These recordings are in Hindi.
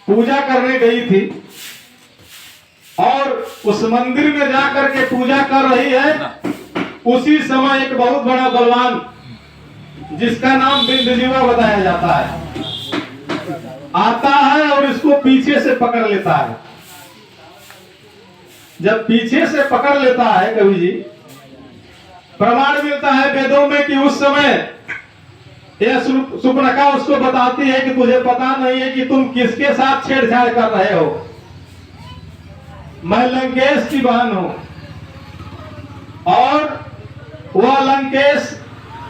पूजा करने गई थी और उस मंदिर में जाकर के पूजा कर रही है। उसी समय एक बहुत बड़ा बलवान जिसका नाम बिंदजीवा बताया जाता है आता है और इसको पीछे से पकड़ लेता है। जब पीछे से पकड़ लेता है कवि जी, प्रमाण मिलता है वेदों में कि उस समय यह सुपर्णखा उसको बताती है कि तुझे पता नहीं है कि तुम किसके साथ छेड़छाड़ कर रहे हो, मैं लंकेश की बहन हूं और वह लंकेश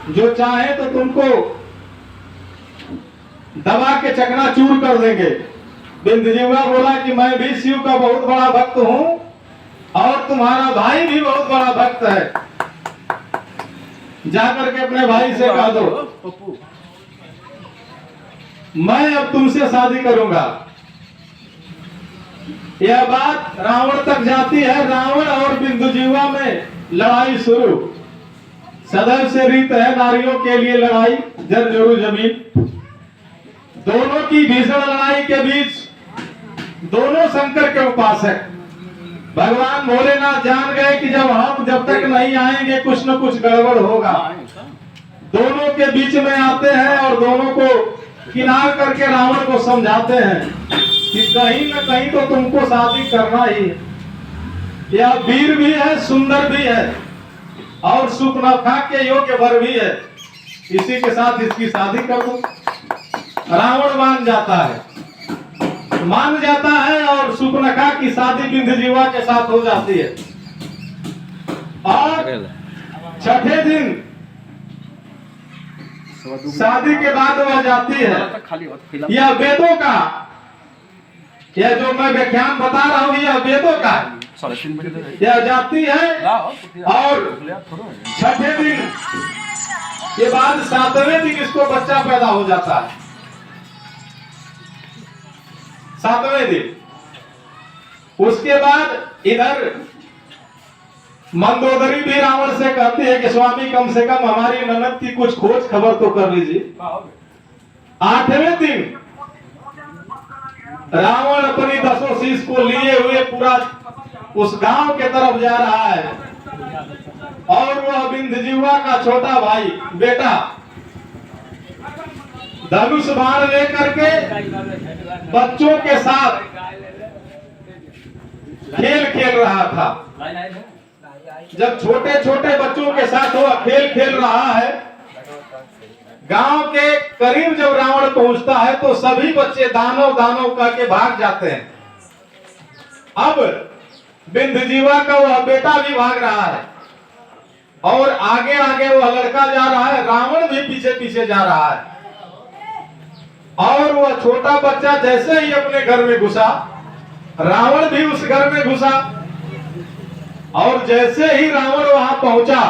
जो चाहे तो तुमको दबा के चकनाचूर कर देंगे। बिंदजीवा बोला कि मैं भी शिव का बहुत बड़ा भक्त हूं और तुम्हारा भाई भी बहुत बड़ा भक्त है, जाकर के अपने भाई से कह दो मैं अब तुमसे शादी करूंगा। यह बात रावण तक जाती है। रावण और बिंदुजीवा में लड़ाई शुरू। सदैव से रीत है नारियों के लिए लड़ाई जर जोरू जमीन। दोनों की भीषण लड़ाई के बीच दोनों शंकर के उपासक भगवान भोलेनाथ जान गए कि जब तक नहीं आएंगे कुछ न कुछ गड़बड़ होगा। दोनों के बीच में आते हैं और दोनों को किनार करके रावण को समझाते हैं कि कहीं न कहीं तो तुमको शादी करना ही है। यह वीर भी है, सुंदर भी है और सुपर्णखा के योग्य वर भी है, इसी के साथ इसकी शादी कर दो। रावण मान जाता है और सुपर्णखा की शादी बिंदजीवा के साथ हो जाती है। और छठे दिन शादी के बाद वह जाती है। यह वेदों का, यह जो मैं व्याख्यान बता रहा हूँ यह वेदों का, यह जाती है और छठे दिन के बाद सातवें दिन इसको बच्चा पैदा हो जाता है। सातवें दिन उसके बाद इधर मंदोदरी भी रावण से कहती है कि स्वामी कम से कम हमारी ननद की कुछ खोज खबर तो कर लीजिए। आठवें दिन रावण अपनी 10 शीश को लिए हुए पूरा उस गांव के तरफ जा रहा है और वह बिंदजीवा का छोटा भाई बेटा धनुष बाण लेकर के बच्चों के साथ खेल रहा था। जब छोटे छोटे बच्चों के साथ वह खेल रहा है, गांव के करीब जब रावण पहुंचता है तो सभी बच्चे दानव करके भाग जाते हैं। अब बिंदजीवा का वह बेटा भी भाग रहा है और आगे वह लड़का जा रहा है, रावण भी पीछे पीछे जा रहा है। और वह छोटा बच्चा जैसे ही अपने घर में घुसा, रावण भी उस घर में घुसा और जैसे ही रावण वहां पहुंचा,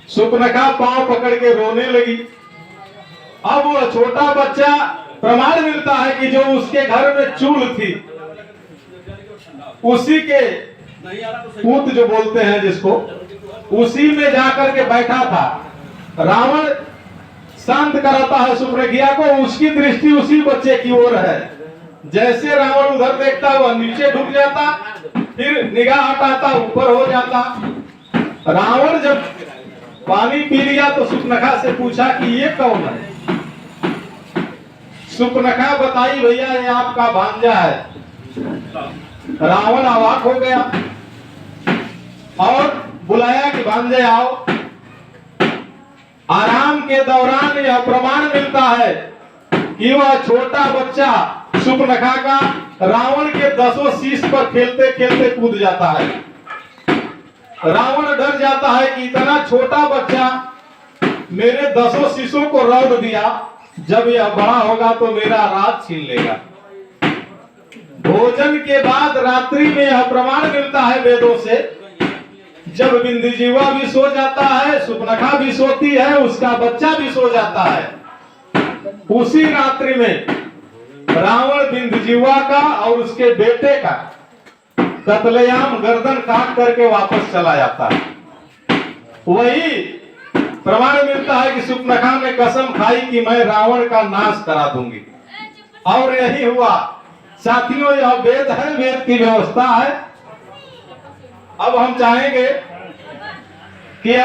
सुपर्णखा पांव पकड़ के रोने लगी। अब वह छोटा बच्चा, प्रमाण मिलता है कि जो उसके घर में चूल थी उसी के पूत जो बोलते हैं जिसको, उसी में जाकर के बैठा था। रावण शांत कराता है सुपर्णखा को, उसकी दृष्टि उसी बच्चे की ओर है। जैसे रावण उधर देखता वह नीचे ढुक जाता, फिर निगाह हटाता ऊपर हो जाता। रावण जब पानी पी लिया तो सुपर्णखा से पूछा कि ये कौन है। सुपर्णखा बताई भैया ये आपका भांजा है। रावण अवाक हो गया और बुलाया कि भांजे आओ। आराम के दौरान यह प्रमाण मिलता है कि वह छोटा बच्चा सुपर्णखा का रावण के 10 शीश पर खेलते खेलते कूद जाता है। रावण डर जाता है कि इतना छोटा बच्चा मेरे 10 शीशों को रौंद दिया, जब यह बड़ा होगा तो मेरा राज छीन लेगा। भोजन के बाद रात्रि में यह प्रमाण मिलता है वेदों से, जब बिंदजीवा भी सो जाता है, सुपर्णखा भी सोती है, उसका बच्चा भी सो जाता है। उसी रात्रि में रावण बिंदजीवा का और उसके बेटे का कत्लेआम गर्दन काट करके वापस चला जाता है। वही प्रमाण मिलता है कि सुपर्णखा ने कसम खाई कि मैं रावण का नाश करा दूंगी। और यही हुआ साथियों, यह वेद है, वेद की व्यवस्था है। अब हम चाहेंगे कि